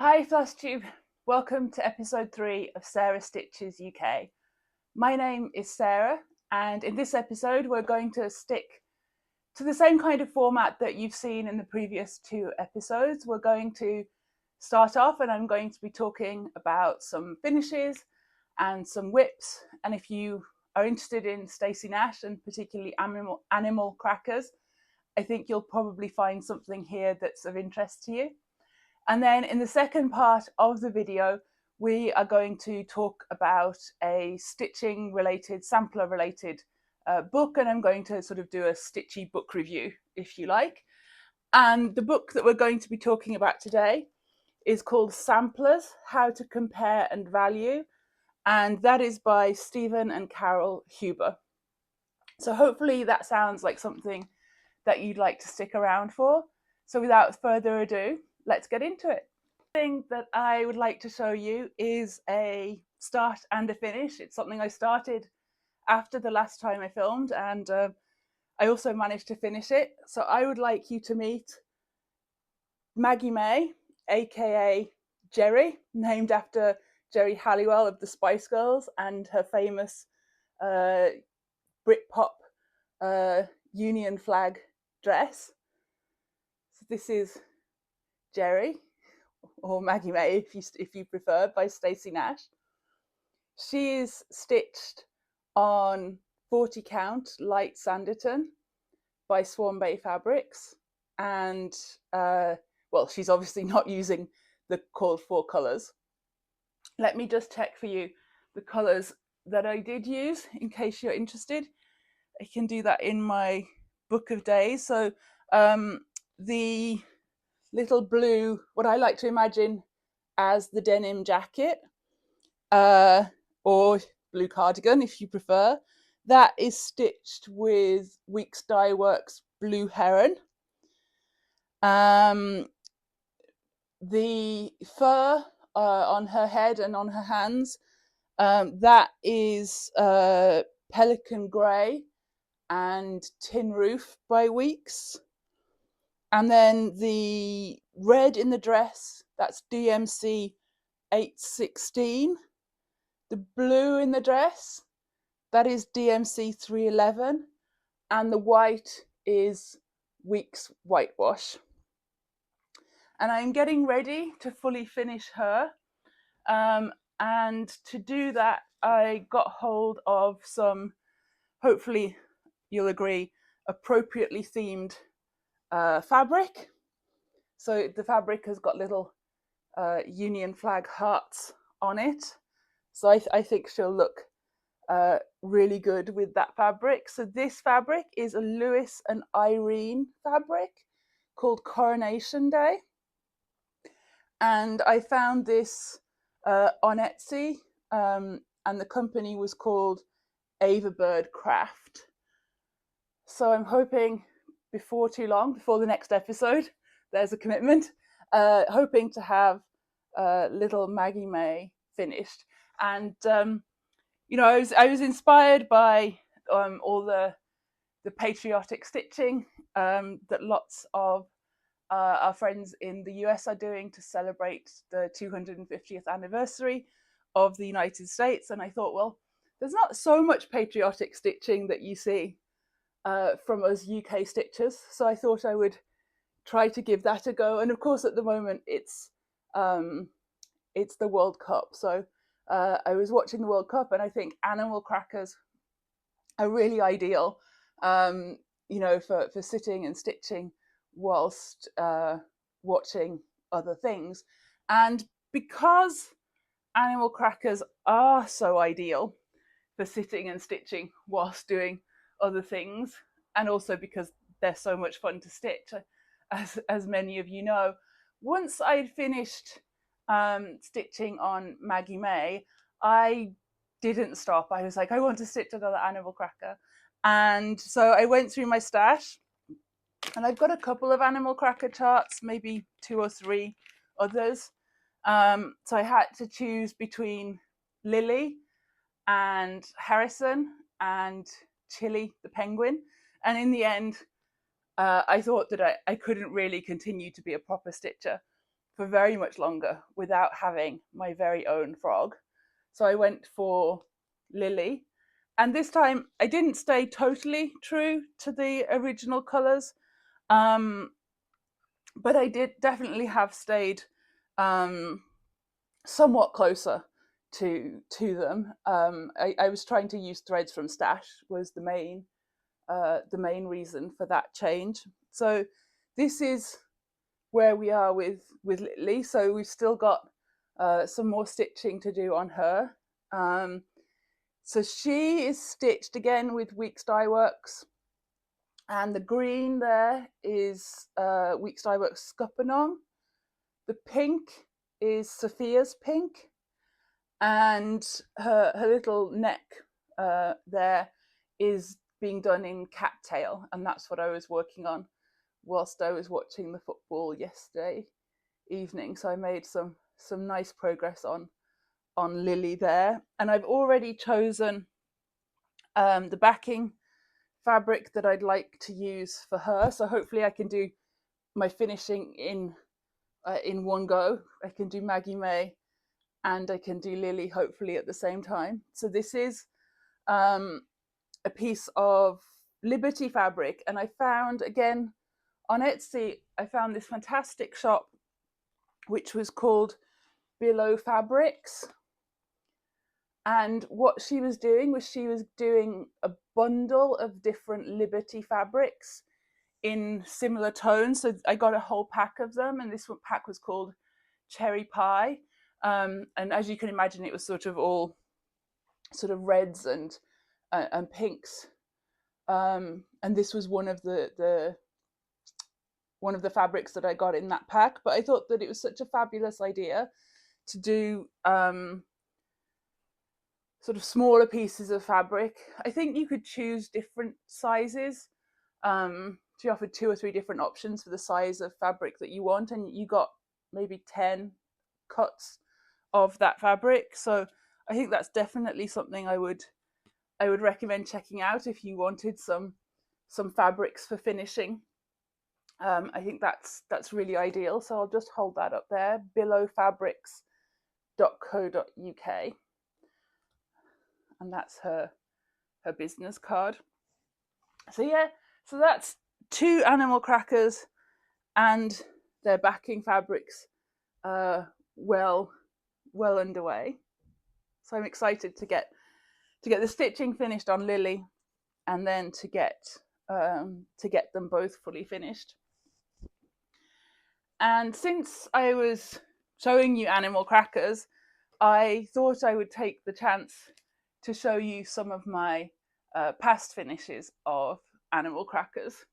Hi Flosstube, welcome to episode 3 of Sarah Stitches UK. My name is Sarah, and in this episode we're going to stick to the same kind of format that you've seen in the previous 2 episodes. We're going to start off and I'm going to be talking about some finishes and some WIPS, and if you are interested in Stacy Nash and particularly animal crackers, I think you'll probably find something here that's of interest to you. And then in the second part of the video, we are going to talk about a stitching related, sampler related book, and I'm going to sort of do a Stitchy book review, if you like. And the book that we're going to be talking about today is called Samplers, How to Compare and Value, and that is by Stephen and Carol Huber. So hopefully that sounds like something that you'd like to stick around for. So without further ado, let's get into it. The thing that I would like to show you is a start and a finish. It's something I started after the last time I filmed, and I also managed to finish it. So I would like you to meet Maggie Mae, aka Jerry, named after Jerry Halliwell of the Spice Girls and her famous Britpop Union flag dress. So this is Jerry, or Maggie Mae if you prefer, by Stacy Nash. She is stitched on 40 count light Sanditon by Swan Bay Fabrics, and well, she's obviously not using the called for colours. Let me just check for you the colours that I did use in case you're interested. I can do that in my book of days. So the little blue, what I like to imagine as the denim jacket, or blue cardigan if you prefer, that is stitched with Weeks Dye Works Blue Heron. The fur on her head and on her hands, that is Pelican Grey and Tin Roof by Weeks. And then the red in the dress, that's DMC 816. The blue in the dress, that is DMC 311. And the white is Weeks Whitewash. And I'm getting ready to fully finish her. And to do that, I got hold of some, hopefully you'll agree, appropriately themed fabric. So the fabric has got little Union flag hearts on it. So I think she'll look really good with that fabric. So this fabric is a Lewis and Irene fabric called Coronation Day. And I found this on Etsy, and the company was called Ava Bird Craft. So I'm hoping before too long, before the next episode, there's a commitment, hoping to have little Maggie Mae finished. And you know, I was inspired by all the patriotic stitching that lots of our friends in the US are doing to celebrate the 250th anniversary of the United States. And I thought, well, there's not so much patriotic stitching that you see from us UK stitchers. So I thought I would try to give that a go. And of course, at the moment, it's the World Cup. So I was watching the World Cup, and I think animal crackers are really ideal, you know, for sitting and stitching whilst watching other things. And because animal crackers are so ideal for sitting and stitching whilst doing other things, and also because they're so much fun to stitch, as many of you know, once I'd finished stitching on Maggie Mae, I didn't stop. I was like, I want to stitch another animal cracker. And so I went through my stash, and I've got a couple of animal cracker charts, maybe 2 or 3 others. So I had to choose between Lily and Harrison and Chili the penguin. And in the end, I thought that I couldn't really continue to be a proper stitcher for very much longer without having my very own frog. So I went for Lily. And this time I didn't stay totally true to the original colours, but I did definitely have stayed somewhat closer to them. I was trying to use threads from Stash was the main reason for that change. So this is where we are with Lily. So we've still got some more stitching to do on her. So she is stitched again with Weeks Dye Works, and the green there is Weeks Dye Works Scuppernong. The pink is Sophia's pink, and her little neck there is being done in cattail, and that's what I was working on whilst I was watching the football yesterday evening. So I made some nice progress on Lily there, and I've already chosen the backing fabric that I'd like to use for her. So hopefully I can do my finishing in one go. I can do Maggie Mae and I can do Lily hopefully at the same time. So this is a piece of Liberty fabric, and I found again on Etsy, I found this fantastic shop which was called Billow Fabrics. And what she was doing a bundle of different Liberty fabrics in similar tones. So I got a whole pack of them, and this pack was called Cherry Pie. And as you can imagine, it was sort of all sort of reds and pinks. And this was one of the fabrics that I got in that pack. But I thought that it was such a fabulous idea to do sort of smaller pieces of fabric. I think you could choose different sizes. She offered 2 or 3 different options for the size of fabric that you want, and you got maybe 10 cuts of that fabric. So I think that's definitely something I would recommend checking out if you wanted some fabrics for finishing. I think that's really ideal. So I'll just hold that up there, billowfabrics.co.uk. And that's her business card. So yeah, so that's 2 animal crackers and their backing fabrics well underway. So I'm excited to get the stitching finished on Lily, and then to get them both fully finished. And since I was showing you animal crackers, I thought I would take the chance to show you some of my past finishes of animal crackers.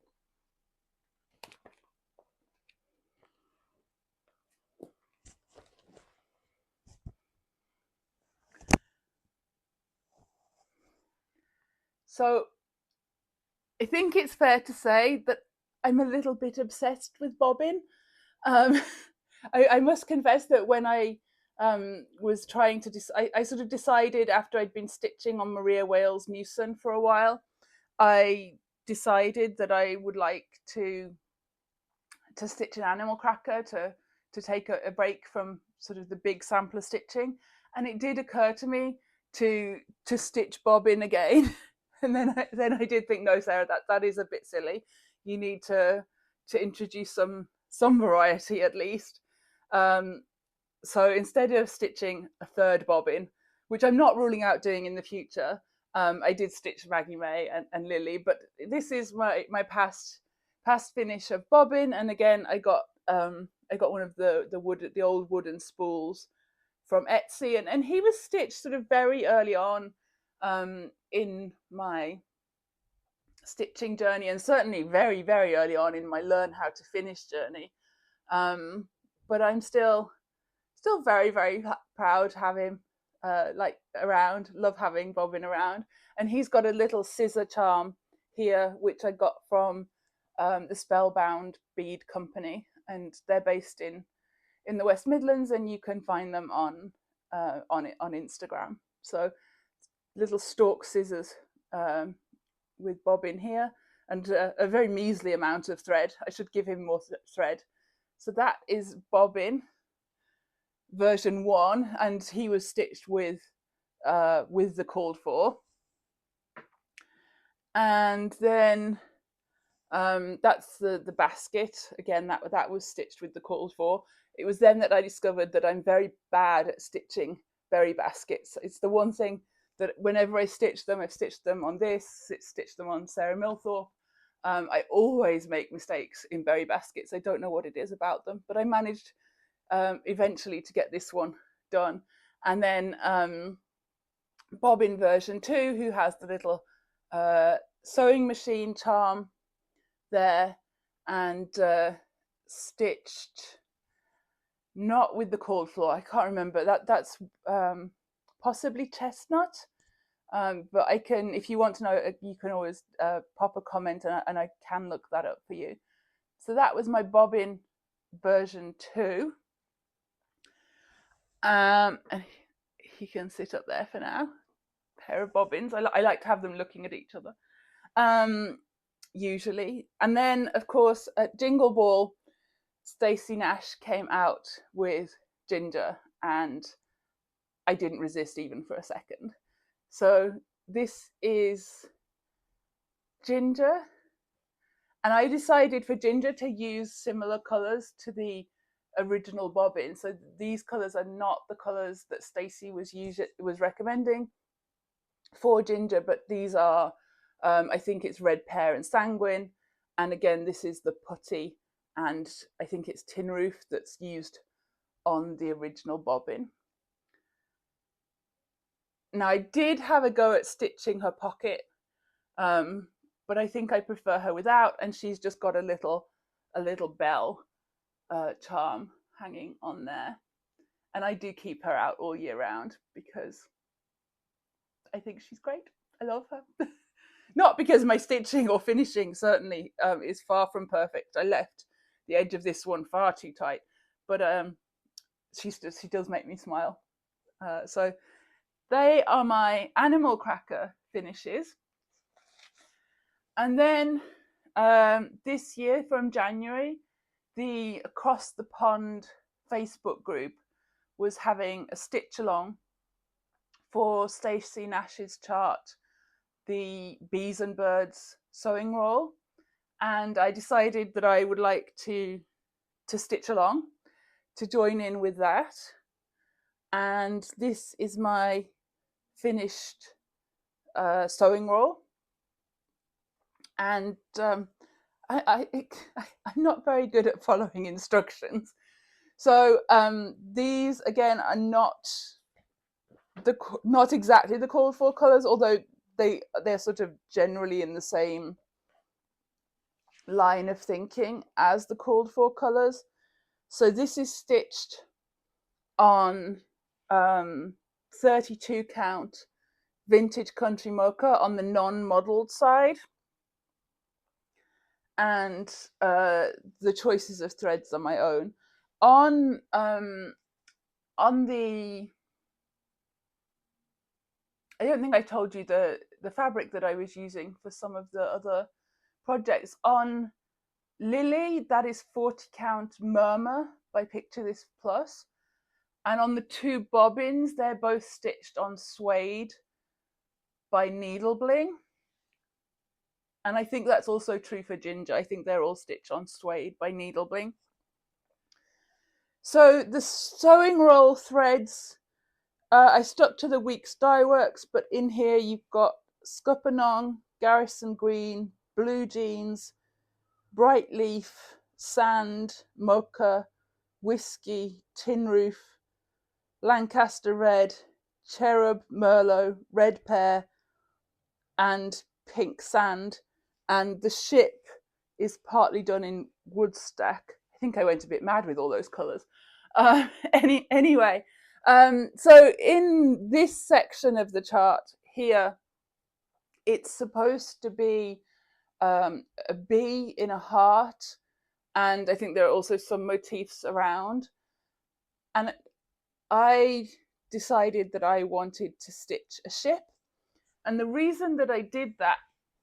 So I think it's fair to say that I'm a little bit obsessed with Bobbin. I must confess that when I was trying to I sort of decided, after I'd been stitching on Maria Wales Newson for a while, I decided that I would like to stitch an animal cracker, to take a break from sort of the big sampler stitching. And it did occur to me to stitch Bobbin again. And then I did think, no, Sarah, that is a bit silly. You need to introduce some variety at least. So instead of stitching a third bobbin, which I'm not ruling out doing in the future, I did stitch Maggie Mae and Lily. But this is my past finish of Bobbin. And again, I got one of the old wooden spools from Etsy, and he was stitched sort of very early on in my stitching journey, and certainly very, very early on in my learn how to finish journey. But I'm still very, very proud to have him around. Love having Bobbin around. And he's got a little scissor charm here, which I got from the Spellbound Bead company, and they're based in the West Midlands, and you can find them on Instagram. So little stalk scissors with Bobbin here, and a very measly amount of thread. I should give him more thread So that is Bobbin version 1, and he was stitched with the called for. And then that's the basket. Again, that was stitched with the called for. It was then that I discovered that I'm very bad at stitching berry baskets. It's the one thing that whenever I stitch them, I've stitched them on this, stitched them on Sarah Milthorpe. I always make mistakes in berry baskets. I don't know what it is about them, but I managed eventually to get this one done. And then Bobbin version 2, who has the little sewing machine charm there, and stitched not with the called for. I can't remember that's possibly chestnut, but I can, if you want to know, you can always pop a comment and I can look that up for you. So that was my Bobbin version 2. And he can sit up there for now. Pair of bobbins. I like to have them looking at each other. Usually. And then, of course, at Jingle Ball, Stacy Nash came out with Ginger, and I didn't resist even for a second. So this is Ginger, and I decided for Ginger to use similar colours to the original Bobbin. So these colours are not the colours that Stacy was recommending for Ginger, but these are I think it's Red Pear and Sanguine, and again this is the putty, and I think it's Tin Roof that's used on the original Bobbin. Now I did have a go at stitching her pocket, but I think I prefer her without, and she's just got a little bell charm hanging on there, and I do keep her out all year round because I think she's great. I love her. Not because my stitching or finishing certainly is far from perfect. I left the edge of this one far too tight, but she does make me smile. So they are my animal cracker finishes. And then this year from January, the Across the Pond Facebook group was having a stitch along for Stacy Nash's chart, the Bees and Birds sewing roll, and I decided that I would like to stitch along, to join in with that. And this is my finished sewing roll, and I'm not very good at following instructions, so these again are not exactly the called for colours, although they're sort of generally in the same line of thinking as the called for colours. So this is stitched on 32 count vintage country mocha on the non-modelled side, and the choices of threads are my own. On the, I don't think I told you the fabric that I was using for some of the other projects. On Lily, that is 40 count Murmur by Picture This Plus. And on the two bobbins, they're both stitched on Suede by Needle Bling. And I think that's also true for Ginger. I think they're all stitched on Suede by Needle Bling. So the sewing roll threads, I stuck to the Weeks Dye Works, but in here you've got Scuppernong, Garrison Green, Blue Jeans, Bright Leaf, Sand, Mocha, Whiskey, Tin Roof, Lancaster Red, Cherub, Merlot, Red Pear, and Pink Sand. And the ship is partly done in Woodstack. I think I went a bit mad with all those colours. Anyway, so in this section of the chart here, it's supposed to be a bee in a heart, and I think there are also some motifs around. And I decided that I wanted to stitch a ship, and the reason that I did that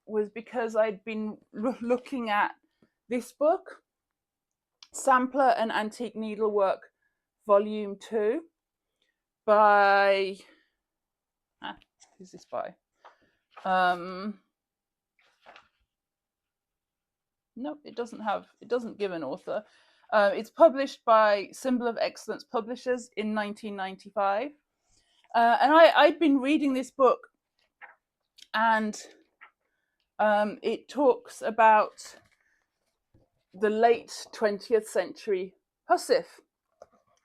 was because I'd been looking at this book, Sampler and Antique Needlework Volume 2 by, who's this by? Nope, it doesn't give an author. It's published by Symbol of Excellence Publishers in 1995. And I'd been reading this book, and it talks about the late 20th century hussif.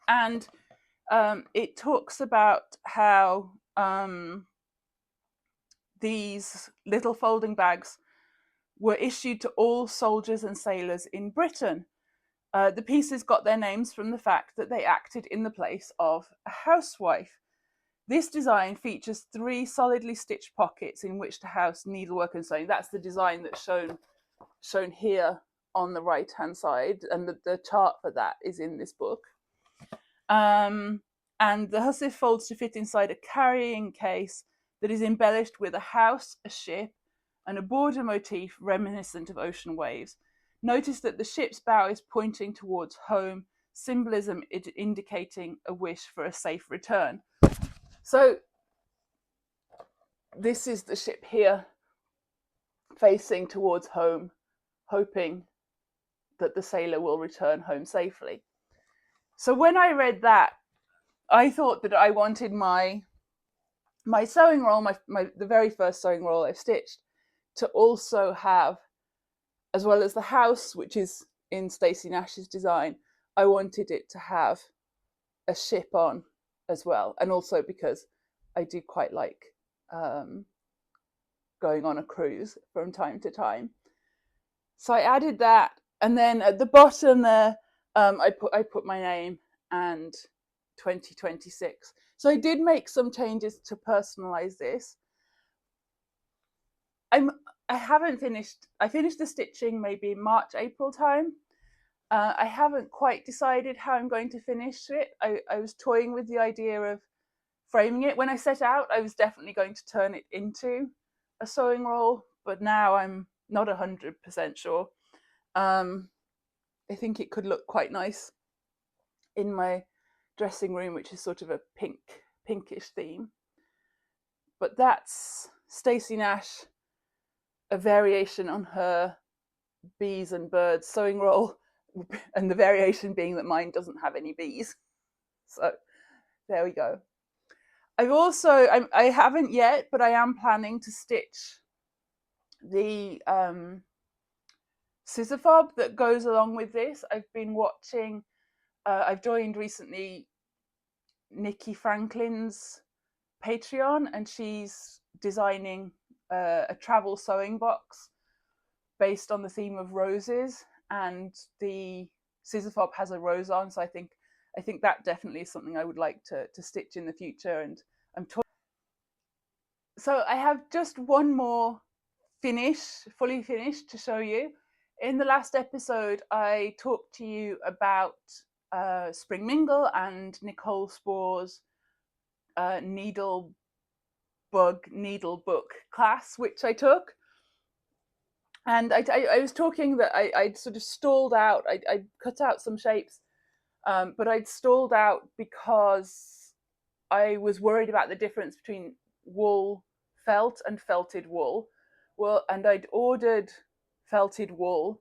And it talks about how these little folding bags were issued to all soldiers and sailors in Britain. The pieces got their names from the fact that they acted in the place of a housewife. This design features 3 solidly stitched pockets in which to house needlework and sewing. That's the design that's shown here on the right-hand side, and the chart for that is in this book. And the hussif folds to fit inside a carrying case that is embellished with a house, a ship, and a border motif reminiscent of ocean waves. Notice that the ship's bow is pointing towards home, symbolism indicating a wish for a safe return. So this is the ship here, facing towards home, hoping that the sailor will return home safely. So when I read that, I thought that I wanted my sewing roll, the very first sewing roll I've stitched, to also have, as well as the house, which is in Stacy Nash's design, I wanted it to have a ship on as well. And also because I do quite like going on a cruise from time to time. So I added that, and then at the bottom there, I put my name and 2026. So I did make some changes to personalize this. I haven't finished. I finished the stitching maybe March, April time. I haven't quite decided how I'm going to finish it. I was toying with the idea of framing it. When I set out, I was definitely going to turn it into a sewing roll, but now I'm not 100% sure. I think it could look quite nice in my dressing room, which is sort of a pinkish theme. But that's Stacy Nash, a variation on her bees and birds sewing roll, and the variation being that mine doesn't have any bees. So there we go. I haven't yet, but I am planning to stitch the scissor fob that goes along with this. I've been watching, I've joined recently Nikki Franklin's Patreon, and she's designing a travel sewing box based on the theme of roses, and the scissor fob has a rose on, so I think that definitely is something I would like to stitch in the future. And so I have just one more fully finished to show you. In the last episode, I talked to you about Spring Mingle and Nicole Spore's needle book class, which I took. And I was talking that I'd sort of stalled out. I'd cut out some shapes, but I'd stalled out because I was worried about the difference between wool felt and felted wool. Well, and I'd ordered felted wool,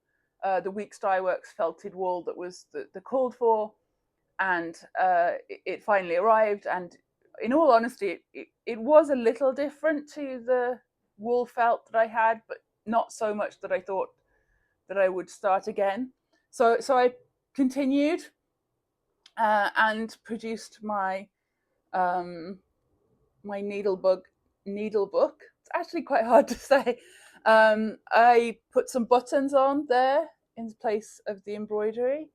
the Weeks Dye Works felted wool that was the called for, and it finally arrived. And in all honesty, it was a little different to the wool felt that I had, but not so much that I thought that I would start again. So I continued and produced my my needle book. It's actually quite hard to say. I put some buttons on there in place of the embroidery,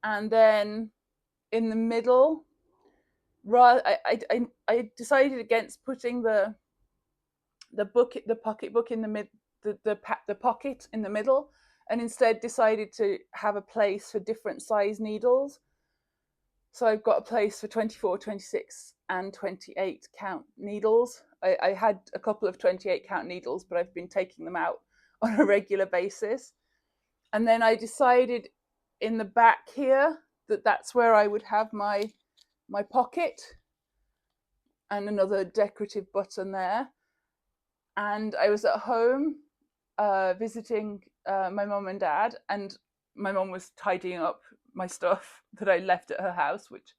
and then in the middle, I decided against putting the pocket book in the pocket in the middle, and instead decided to have a place for different size needles. So I've got a place for 24, 26 and 28 count needles. I had a couple of 28 count needles, but I've been taking them out on a regular basis. And then I decided in the back here, that's where I would have my pocket and another decorative button there. And I was at home visiting my mum and dad, and my mum was tidying up my stuff that I left at her house, which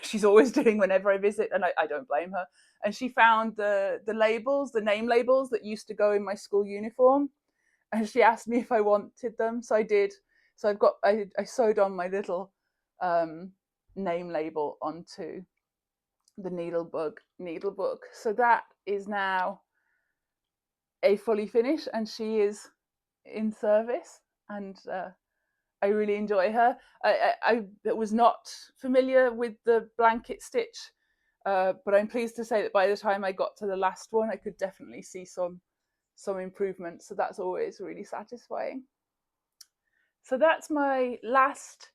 she's always doing whenever I visit, and I don't blame her. And she found the labels, the name labels that used to go in my school uniform, and she asked me if I wanted them, so I did. So I sewed on my little name label onto the needle book. So that is now a fully finish, and she is in service, and I really enjoy her. I was not familiar with the blanket stitch, but I'm pleased to say that by the time I got to the last one, I could definitely see some improvement. So that's always really satisfying. So that's my last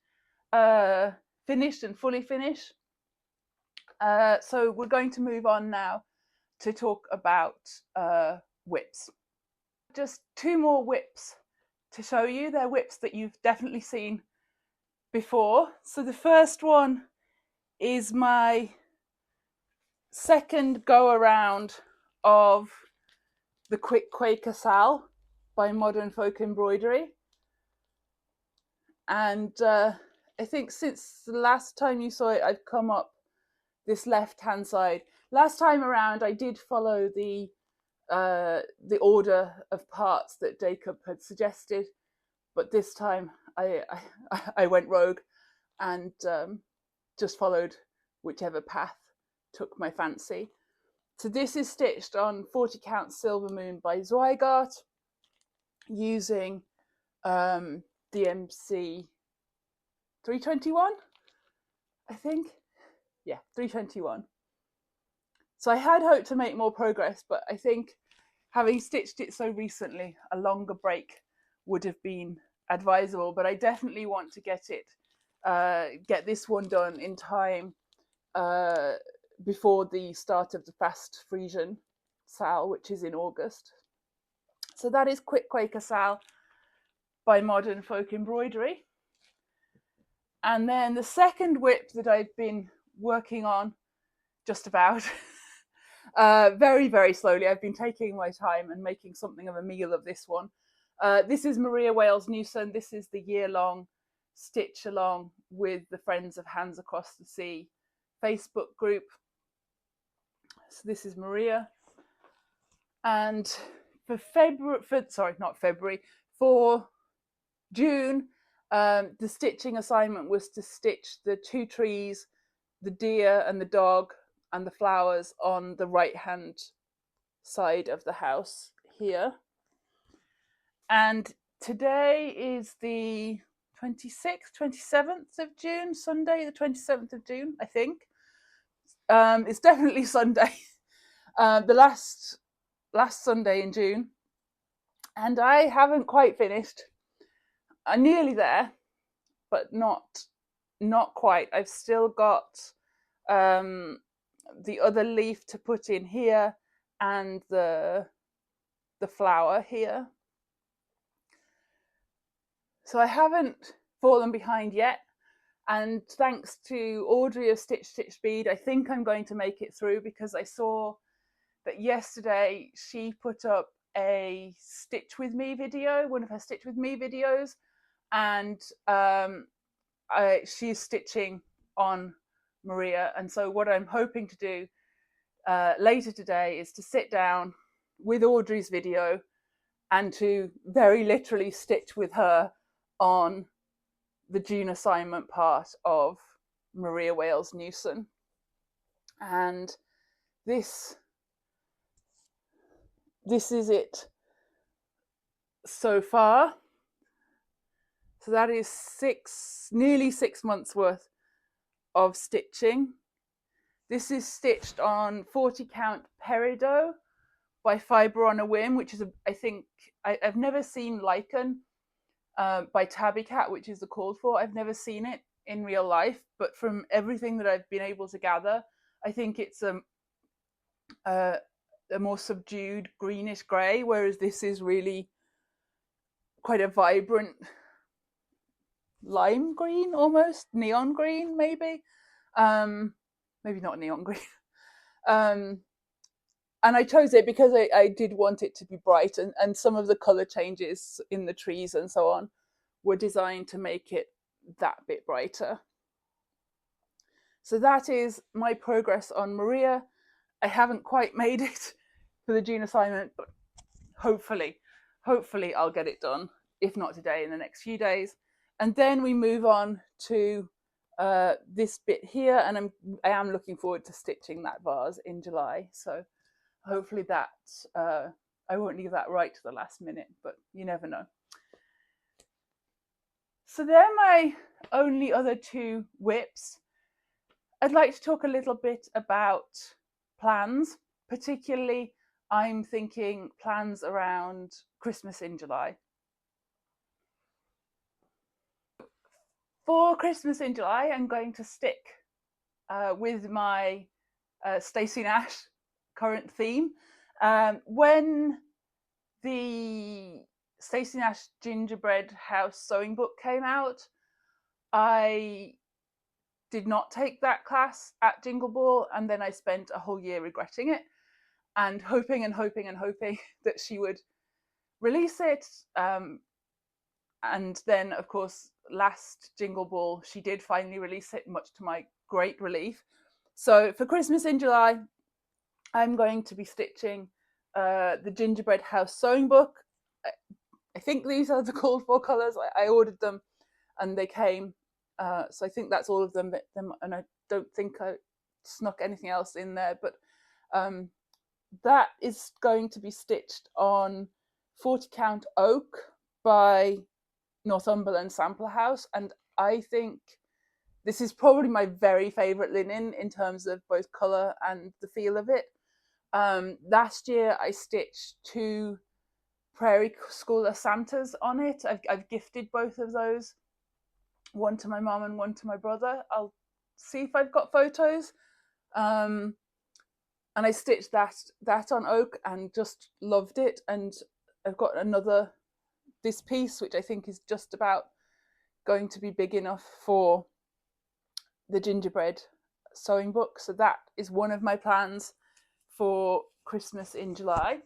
finished and fully finished. So we're going to move on now to talk about WIPS. Just 2 more WIPS to show you. They're WIPS that you've definitely seen before. So the first one is my second go around of the Quaker SAL by Modern Folk Embroidery. And I think since the last time you saw it, I've come up this left-hand side. Last time around, I did follow the order of parts that Jacob had suggested, but this time I went rogue and just followed whichever path took my fancy. So this is stitched on 40 count Silver Moon by Zweigart using DMC 321, I think. Yeah, 321. So I had hoped to make more progress, but I think having stitched it so recently, a longer break would have been advisable. But I definitely want to get get this one done in time before the start of the Fast Frisian SAL, which is in August. So that is Quaker SAL by Modern Folk Embroidery. And then the second WIP that I've been working on just about very, very slowly. I've been taking my time and making something of a meal of this one. This is Maria Wales Newson. This is the year-long stitch along with the Friends of Hands Across the Sea Facebook group. So this is Maria. And for for June, the stitching assignment was to stitch the 2 trees, the deer and the dog and the flowers on the right-hand side of the house here. And today is the 27th of June, Sunday, the 27th of June, I think. It's definitely Sunday, the last Sunday in June. And I haven't quite finished. I'm nearly there, but not quite. I've still got the other leaf to put in here and the flower here. So I haven't fallen behind yet. And thanks to Audrey of Stitch Bead, I think I'm going to make it through, because I saw that yesterday she put up a Stitch With Me video, one of her Stitch With Me videos, and she's stitching on Maria. And so what I'm hoping to do later today is to sit down with Audrey's video and to very literally stitch with her on the June assignment part of Maria Wales Newson. And this is it so far. So that is nearly 6 months worth of stitching. This is stitched on 40 count peridot by Fibre on a Whim, which is I think I've never seen lichen by Tabby Cat, which is the called for. I've never seen it in real life, but from everything that I've been able to gather, I think it's a more subdued greenish grey, whereas this is really quite a vibrant lime green, almost neon green, maybe. Maybe not neon green. And I chose it because I did want it to be bright, and some of the color changes in the trees and so on were designed to make it that bit brighter. So that is my progress on Maria. I haven't quite made it for the June assignment, but hopefully I'll get it done, if not today, in the next few days. And then we move on to this bit here, and I am looking forward to stitching that vase in July. So hopefully that I won't leave that right to the last minute, but you never know. So they're my only other two WIPs. I'd like to talk a little bit about plans. Particularly, I'm thinking plans around Christmas in July. For Christmas in July, I'm going to stick with my Stacy Nash current theme. When the Stacy Nash Gingerbread House Sewing Book came out, I did not take that class at Jingle Ball, and then I spent a whole year regretting it and hoping that she would release it. And then, of course, last Jingle Ball, she did finally release it, much to my great relief. So for Christmas in July, I'm going to be stitching the Gingerbread House Sewing Book. I think these are the called for colours. I ordered them and they came. So I think that's all of them. And I don't think I snuck anything else in there. But that is going to be stitched on 40 count oak by Northumberland Sampler House. And I think this is probably my very favourite linen in terms of both colour and the feel of it. Last year I stitched 2 Prairie Schooler Santas on it. I've gifted both of those, one to my mum and one to my brother. I'll see if I've got photos. And I stitched that on oak and just loved it. And I've got this piece, which I think is just about going to be big enough for the gingerbread sewing book. So that is one of my plans for Christmas in July.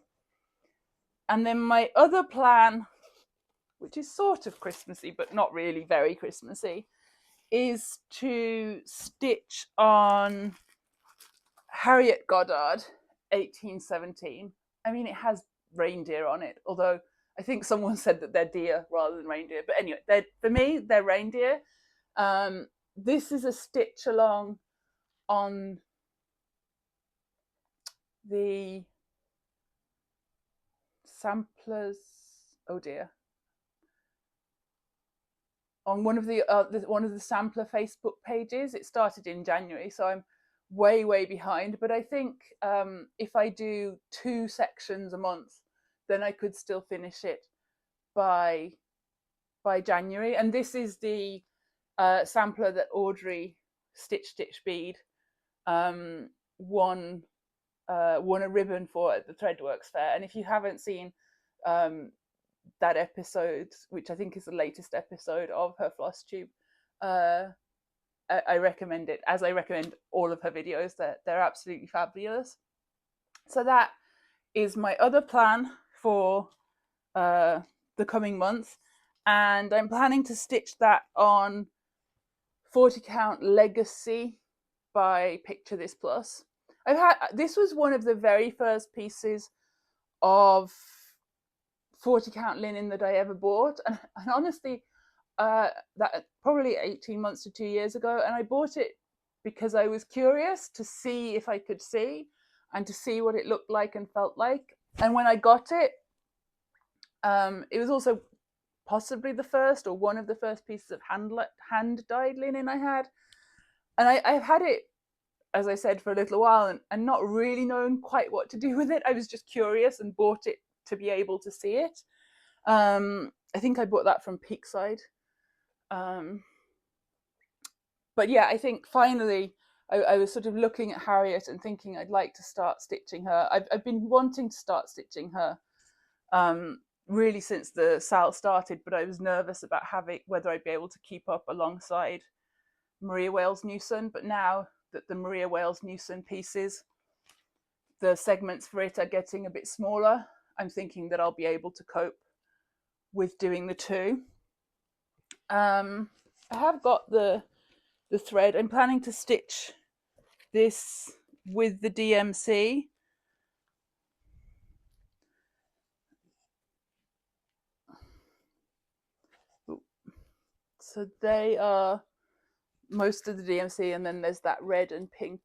And then my other plan, which is sort of Christmassy, but not really very Christmassy, is to stitch on Harriet Goddard 1817. I mean, it has reindeer on it, although I think someone said that they're deer rather than reindeer. But anyway, for me, they're reindeer. This is a stitch along on the samplers. Oh dear. On one of the sampler Facebook pages. It started in January, so I'm way behind. But I think if I do 2 sections a month, then I could still finish it by January. And this is the sampler that Audrey Stitch Bead won a ribbon for at the Threadworks Fair. And if you haven't seen that episode, which I think is the latest episode of her Flosstube, I recommend it, as I recommend all of her videos. They're absolutely fabulous. So that is my other plan for the coming month, and I'm planning to stitch that on 40 count Legacy by Picture This Plus. This was one of the very first pieces of 40 count linen that I ever bought, and honestly, that probably 18 months to 2 years ago, and I bought it because I was curious to see if I could see and to see what it looked like and felt like. And when I got it, it was also possibly the first or one of the first pieces of hand dyed linen I had. And I've had it, as I said, for a little while and not really known quite what to do with it. I was just curious and bought it to be able to see it. I think I bought that from Peakside. But yeah, I think finally I was sort of looking at Harriet and thinking I'd like to start stitching her. I've been wanting to start stitching her really since the SAL started, but I was nervous about whether I'd be able to keep up alongside Maria Wales Newson. But now that the Maria Wales Newson pieces, the segments for it are getting a bit smaller, I'm thinking that I'll be able to cope with doing the two. I have got the thread. I'm planning to stitch this with the DMC. So they are most of the DMC, and then there's that red and pink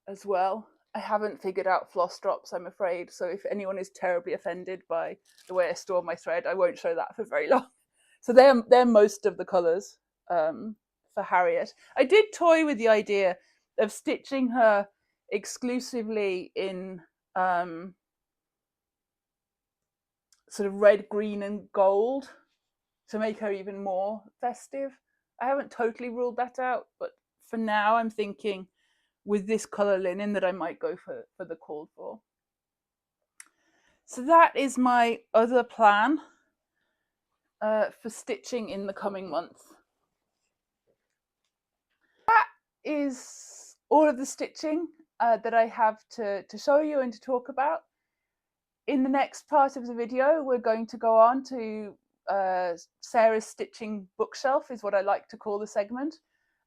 as well. I haven't figured out floss drops, I'm afraid, so if anyone is terribly offended by the way I store my thread, I won't show that for very long. So they're most of the colours for Harriet. I did toy with the idea of stitching her exclusively in sort of red, green and gold to make her even more festive. I haven't totally ruled that out, but for now I'm thinking with this colour linen that I might go for the called for. So that is my other plan for stitching in the coming month. That is all of the stitching that I have to show you and to talk about. In the next part of the video, we're going to go on to Sarah's stitching bookshelf, is what I like to call the segment.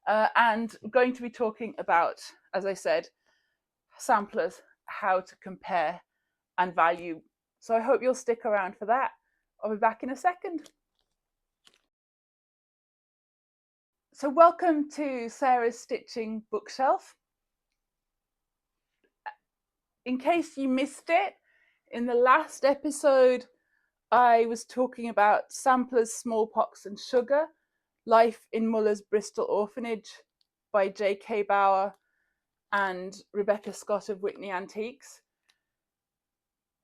And we're going to be talking about, as I said, samplers, how to compare and value. So I hope you'll stick around for that. I'll be back in a second. So welcome to Sarah's stitching bookshelf. In case you missed it, in the last episode, I was talking about Samplers, Smallpox and Sugar, Life in Muller's Bristol Orphanage by J.K. Bauer and Rebecca Scott of Whitney Antiques.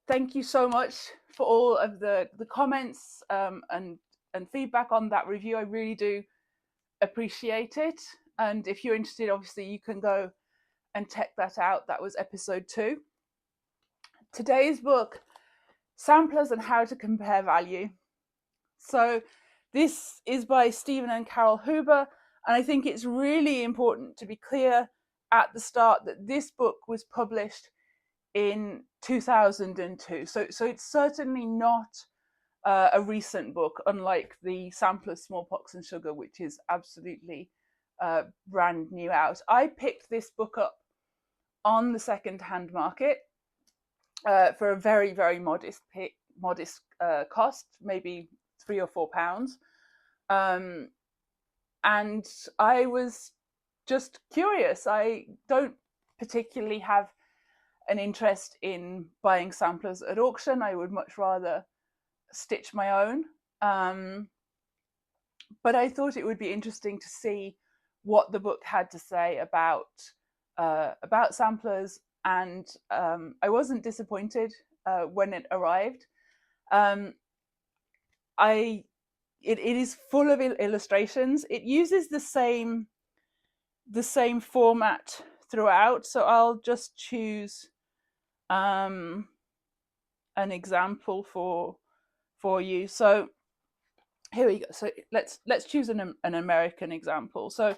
Thank you so much for all of the comments and feedback on that review. I really do appreciate it. And if you're interested, obviously you can go and check that out. That was episode 2. Today's book, Samplers and How to Compare Value. So this is by Stephen and Carol Huber, and I think it's really important to be clear at the start that this book was published in 2002. So it's certainly not a recent book, unlike the Samplers, Smallpox and Sugar, which is absolutely brand new out. I picked this book up on the second-hand market for a very, very modest cost, maybe £3 or £4. And I was just curious. I don't particularly have an interest in buying samplers at auction. I would much rather stitch my own. But I thought it would be interesting to see what the book had to say about samplers, and I wasn't disappointed when it arrived. It is full of illustrations. It uses the same format throughout, so I'll just choose an example for you. So here we go. So let's choose an American example. So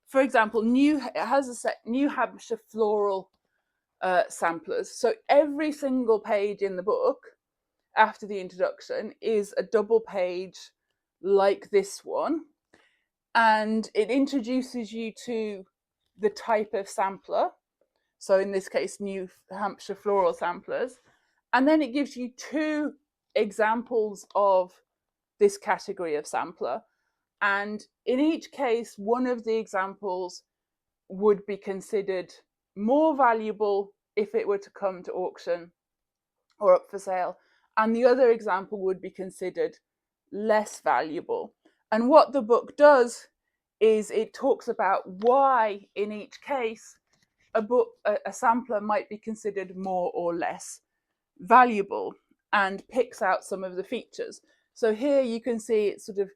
for example, it has a set New Hampshire floral samplers. So every single page in the book after the introduction is a double page like this one, and it introduces you to the type of sampler. So in this case, New Hampshire floral samplers, and then it gives you 2 examples of this category of sampler, and in each case one of the examples would be considered more valuable if it were to come to auction or up for sale, and the other example would be considered less valuable. And what the book does is it talks about why in each case a sampler might be considered more or less valuable, and picks out some of the features. So here you can see it's sort of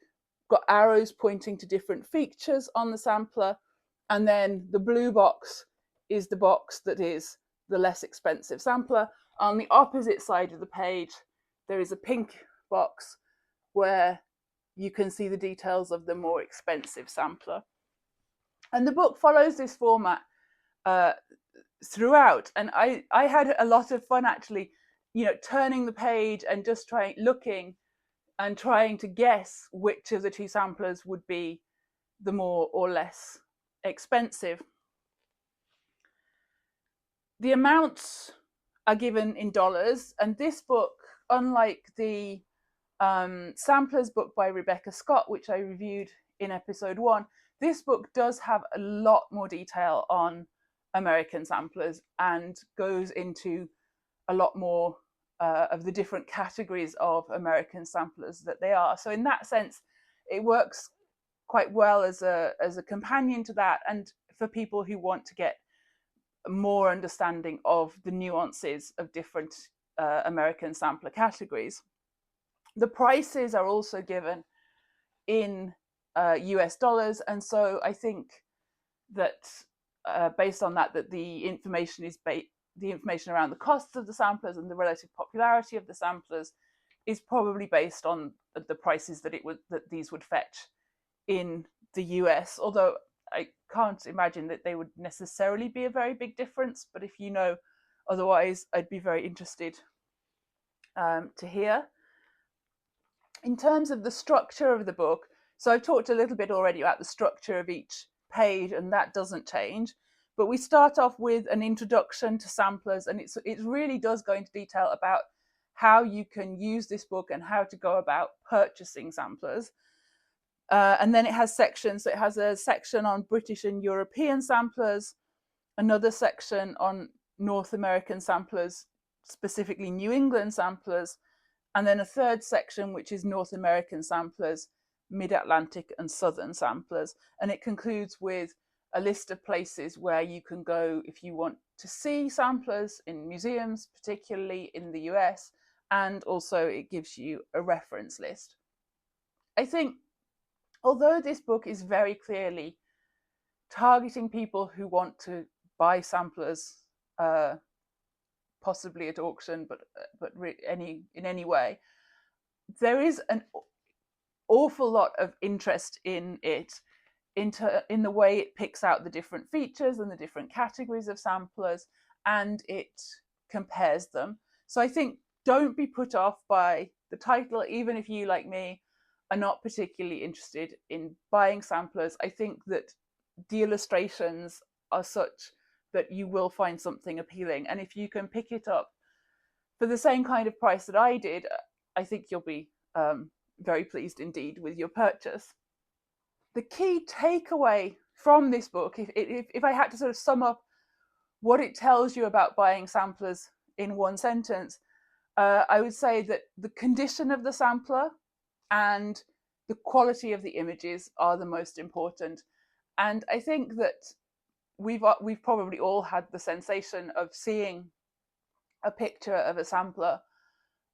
got arrows pointing to different features on the sampler, and then the blue box is the box that is the less expensive sampler. On the opposite side of the page, there is a pink box where you can see the details of the more expensive sampler. And the book follows this format throughout. And I had a lot of fun actually, turning the page and just looking and trying to guess which of the two samplers would be the more or less expensive. The amounts are given in dollars, and this book, unlike the samplers book by Rebecca Scott, which I reviewed in episode 1, this book does have a lot more detail on American samplers and goes into a lot more of the different categories of American samplers that they are. So in that sense, it works quite well as a companion to that, and for people who want to get more understanding of the nuances of different American sampler categories. The prices are also given in US dollars, and so I think that based on that the information is the information around the costs of the samplers and the relative popularity of the samplers is probably based on the prices that these would fetch in the US, although I can't imagine that they would necessarily be a very big difference. But if you know otherwise, I'd be very interested to hear. In terms of the structure of the book, so I've talked a little bit already about the structure of each page, and that doesn't change. But we start off with an introduction to samplers, and it really does go into detail about how you can use this book and how to go about purchasing samplers. And then it has sections. So it has a section on British and European samplers, another section on North American samplers, specifically New England samplers, and then a third section, which is North American samplers, Mid-Atlantic and Southern samplers. And it concludes with a list of places where you can go if you want to see samplers in museums, particularly in the US, and also it gives you a reference list. I think, although this book is very clearly targeting people who want to buy samplers, possibly at auction, but in any way, there is an awful lot of interest in it, in the way it picks out the different features and the different categories of samplers, and it compares them. So I think don't be put off by the title, even if you, like me, are not particularly interested in buying samplers. I think that the illustrations are such that you will find something appealing. And if you can pick it up for the same kind of price that I did, I think you'll be very pleased indeed with your purchase. The key takeaway from this book, if I had to sort of sum up what it tells you about buying samplers in one sentence, I would say that the condition of the sampler and the quality of the images are the most important. And I think that we've probably all had the sensation of seeing a picture of a sampler,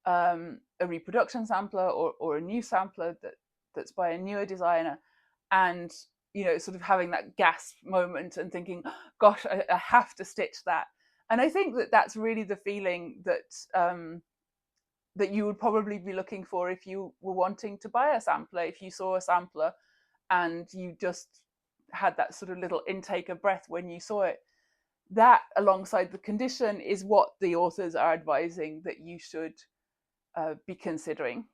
a reproduction sampler or a new sampler that's by a newer designer, and sort of having that gasp moment and thinking, gosh, I have to stitch that. And I think that that's really the feeling that that you would probably be looking for if you were wanting to buy a sampler. If you saw a sampler and you just had that sort of little intake of breath when you saw it, that alongside the condition is what the authors are advising that you should be considering.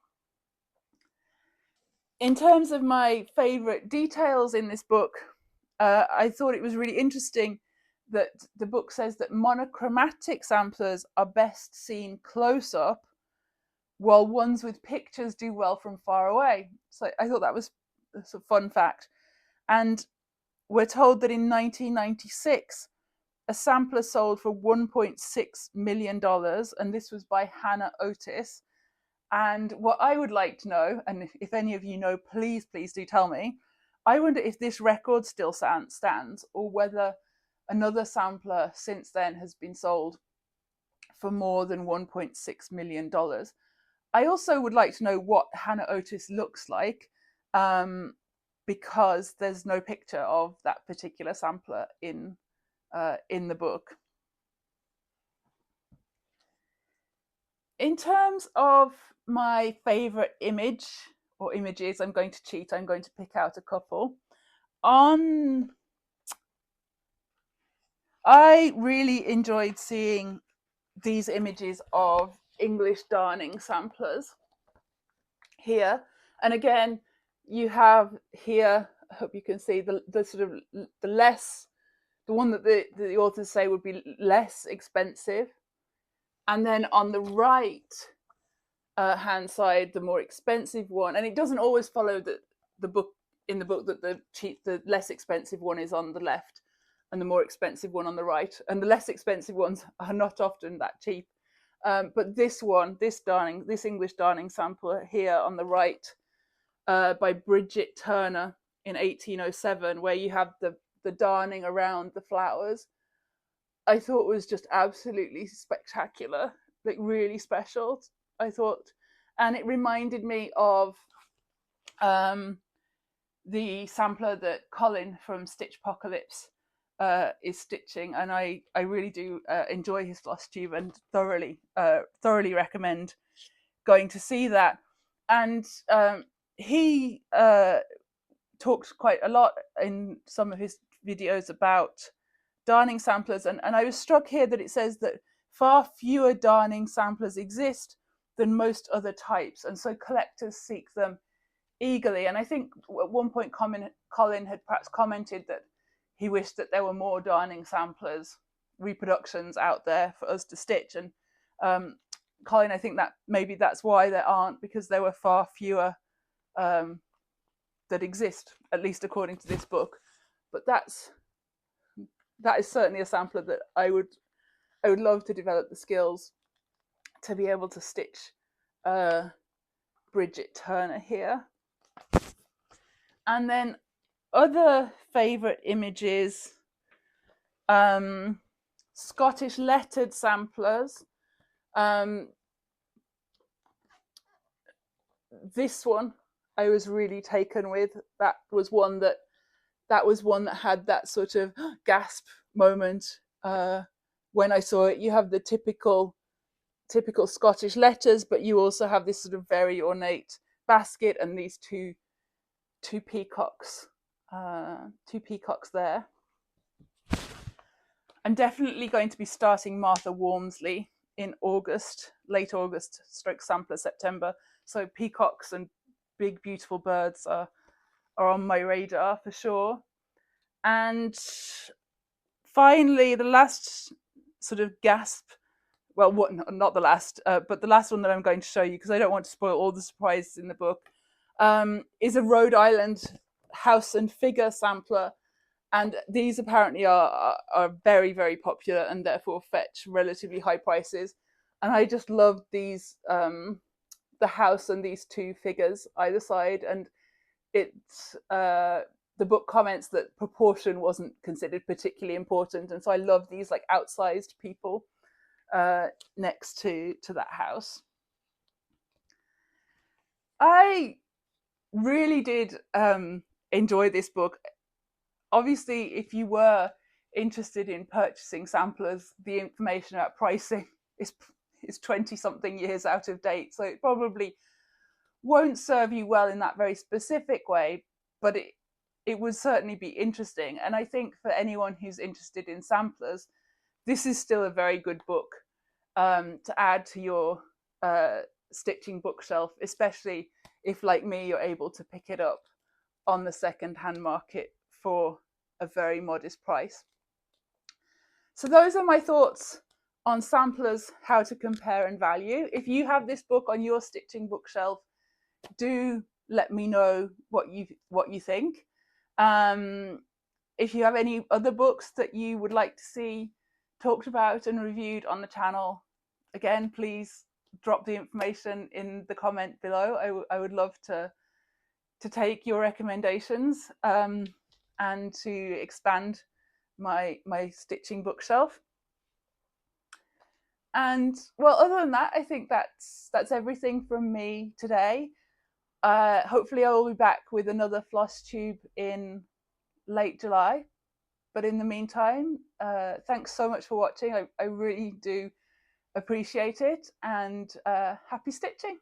In terms of my favorite details in this book, I thought it was really interesting that the book says that monochromatic samplers are best seen close up, while ones with pictures do well from far away. So I thought that was a fun fact. And we're told that in 1996, a sampler sold for $1.6 million, and this was by Hannah Otis. And what I would like to know, and if any of you know, please do tell me, I wonder if this record still stands, or whether another sampler since then has been sold for more than $1.6 million. I also would like to know what Hannah Otis looks like, because there's no picture of that particular sampler in the book. In terms of my favorite image or images, I'm going to cheat. I'm going to pick out a couple. I really enjoyed seeing these images of English darning samplers here. And again, you have here, I hope you can see the sort of the one that the authors say would be less expensive. And then on the right hand side, the more expensive one. And it doesn't always follow the book in the book that the less expensive one is on the left and the more expensive one on the right. And the less expensive ones are not often that cheap. But this one, this English darning sampler here on the right, by Bridget Turner in 1807, where you have the darning around the flowers, I thought was just absolutely spectacular, like really special, I thought. And it reminded me of the sampler that Colin from Stitchpocalypse is stitching, and I really do enjoy his Flosstube and thoroughly recommend going to see that. And he talked quite a lot in some of his videos about darning samplers, and I was struck here that it says that far fewer darning samplers exist than most other types, and so collectors seek them eagerly. And I think at one point Colin had perhaps commented that he wished that there were more darning samplers reproductions out there for us to stitch. And Colin, I think that maybe that's why there aren't, because there were far fewer that exist, at least according to this book. But that is certainly a sampler that I would love to develop the skills to be able to stitch Bridget Turner here. And then other favourite images, Scottish lettered samplers. This one I was really taken with. That was one that had that sort of gasp moment when I saw it. You have the typical Scottish letters, but you also have this sort of very ornate basket and these two peacocks there. I'm definitely going to be starting Martha Walmsley in August, late August, sampler September. So peacocks and big beautiful birds are on my radar for sure. And finally, the last sort of gasp, well, not the last, but the last one that I'm going to show you, because I don't want to spoil all the surprises in the book, is a Rhode Island house and figure sampler. And these apparently are very, very popular and therefore fetch relatively high prices. And I just love these, the house and these two figures either side. And it's the book comments that proportion wasn't considered particularly important. And so I love these like outsized people next to that house. I really did enjoy this book. Obviously, if you were interested in purchasing samplers, the information about pricing is 20-something years out of date. So it probably won't serve you well in that very specific way, but it would certainly be interesting. And I think for anyone who's interested in samplers, this is still a very good book to add to your stitching bookshelf, especially if, like me, you're able to pick it up on the second-hand market for a very modest price. So those are my thoughts on samplers, how to compare and value. If you have this book on your stitching bookshelf, do let me know what you think. If you have any other books that you would like to see talked about and reviewed on the channel, again, please drop the information in the comment below. I would love to take your recommendations and to expand my stitching bookshelf. And well, other than that, I think that's everything from me today. Hopefully I will be back with another Flosstube in late July. But in the meantime, thanks so much for watching. I really do Appreciate it, and happy stitching.